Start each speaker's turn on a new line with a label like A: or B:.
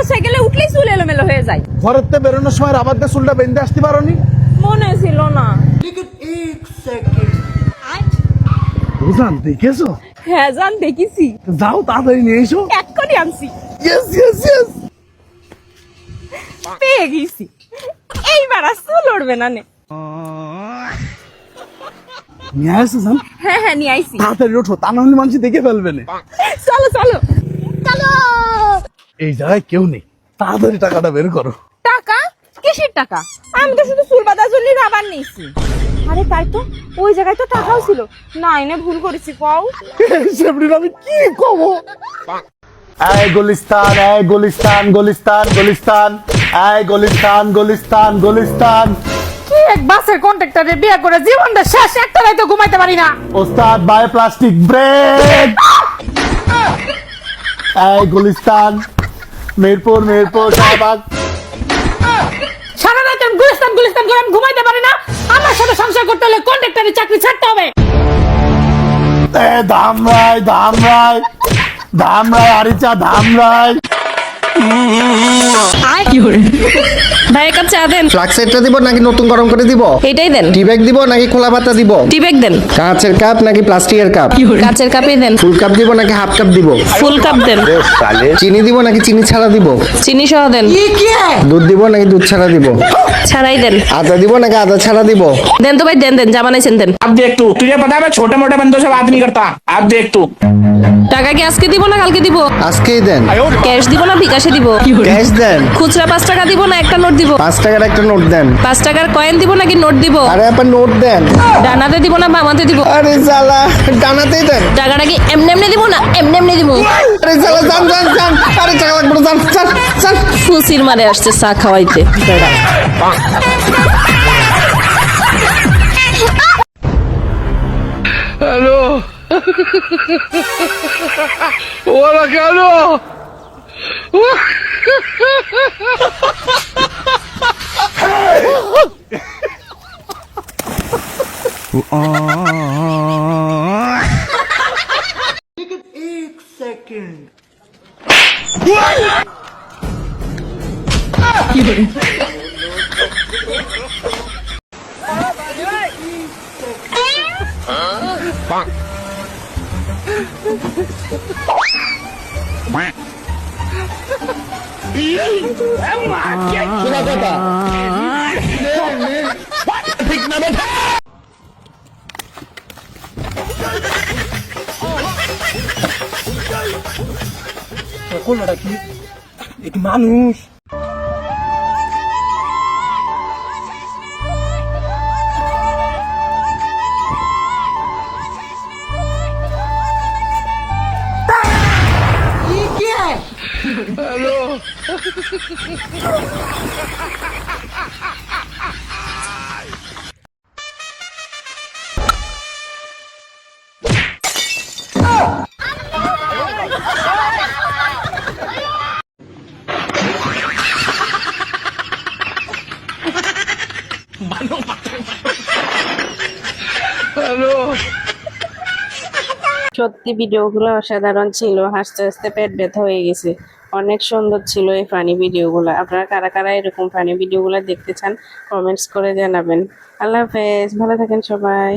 A: মোটরসাইকেলে উঠলেই চুল এলোমেলো হয়ে যায়।
B: ঘরেতে বেরোনোর সময় রাবার দিয়ে চুলটা বেঁধে আসতে পারোনি?
A: মনে ছিল না।
B: বুঝলাম, দেখেছো?
A: হ্যাঁ জান, দেখিছি।
B: যাও তাড়াতাড়ি নিয়ে এসো।
A: এক্ষুনি আনছি।
B: Yes yes yes.
A: পেয়ে গেছি। এইবার আর চুল উঠবে না নে।
B: নিয়ে আসো জান।
A: হ্যাঁ হ্যাঁ, নিয়ে আইছি।
B: তাড়াতাড়ি ওঠো, তা না হলে মানুষ দেখে ফেলবে না।
A: চলো চলো চলো।
B: এই জায়গায় কেউ নেই, তাড়াতাড়ি টাকাটা বের করো।
A: টাকা? কিসের টাকা? আমি তো শুধু চুল বাঁধার জন্য রাবার নিয়েছি। আরে তাই তো, ওই জায়গায় তো টাকাও ছিল। না এনে ভুল করেছি কও।
B: সেবরিন আমি কি কব? এই গুলিস্তান, এই গুলিস্তান, গুলিস্তান, গুলিস্তান, এই গুলিস্তান, গুলিস্তান, গুলিস্তান।
A: কি এক বাসের কন্ট্রাক্টরে বিয়ে করে জীবনটা শেষ, একটা রাত তো ঘুমাইতে পারি না।
B: ওস্তাদ বাই প্লাস্টিক ব্রেক। এই গুলিস্তান, মিরপুর, মিরপুর, শাহবাগ।
A: সারা রাত গুলিস্তান গুলিস্তান করে আমি ঘুমাইতে পারি না। আমার সাথে সংসার করতে হলে কন্ট্রাক্টরের চাকরি ছাড়তে হবে।
B: ধামরাই, ধামরাই, ধামরাই, আরিচা ধামরাই।
A: ভাই এক কাপ চা দেন।
C: ফ্লাক্সেরটা দিব নাকি নতুন গরম করে দিব?
A: এটাই দেন।
C: টি ব্যাগ দিব নাকি খোলা পাতা দিব?
A: টি ব্যাগ দেন।
C: কাঁচের কাপ নাকি প্লাস্টিকের কাপ?
A: কাচের কাপই দেন।
C: ফুল কাপ দিব নাকি হাফ কাপ দিব?
A: ফুল কাপ দেন।
C: চিনি দিব নাকি চিনি ছাড়া দিব?
A: চিনি সহ দেন।
C: দুধ দিব নাকি দুধ ছাড়া দিব?
A: ছাড়াই দেন।
C: আদা দিব নাকি আদা ছাড়া দিব?
A: দেন তো ভাই, দেন দেন, যা বানাইছেন দেন।
D: अब देख तू, तुझे पता है मैं छोटे मोटे बंदों से बात नहीं करता। अब देख तू।
A: টাকা কি আজকে দিব না কালকে দিব?
C: আজকেই দেন।
A: ক্যাশ দিব না বিকাশে দিব?
C: ক্যাশ দেন।
A: খুচরা 5 টাকা দিব না একটা নোট দিব?
C: 5 টাকার একটা নোট দেন।
A: 5 টাকার কয়েন দিব নাকি নোট দিব?
C: আরে আপা নোট দেন।
A: ডানাতে দিব না বামাতে দিব?
C: আরে জালা, ডানাতেই দেন।
A: টাকাটা কি এমনি এমনি দিব না এমনি এমনি দিব?
C: আরে জালা, জান জান জান। আরে টাকা লাগবে না, জান জান জান।
A: ফুসির মারে আসছে চা খাওয়াইতে।
B: হ্যালো, ওরা কেন? কি এক মানুষ? Hello, hello.
E: সত্যি ভিডিওগুলো অসাধারণ ছিল, হাসতে হাসতে পেট ব্যথা হয়ে গেছে। অনেক সুন্দর ছিল এই ফানি ভিডিওগুলো। আপনারা কারা কারা এরকম ফানি ভিডিওগুলো দেখতে চান কমেন্টস করে জানাবেন। আল্লাহ হাফেজ, ভালো থাকেন সবাই।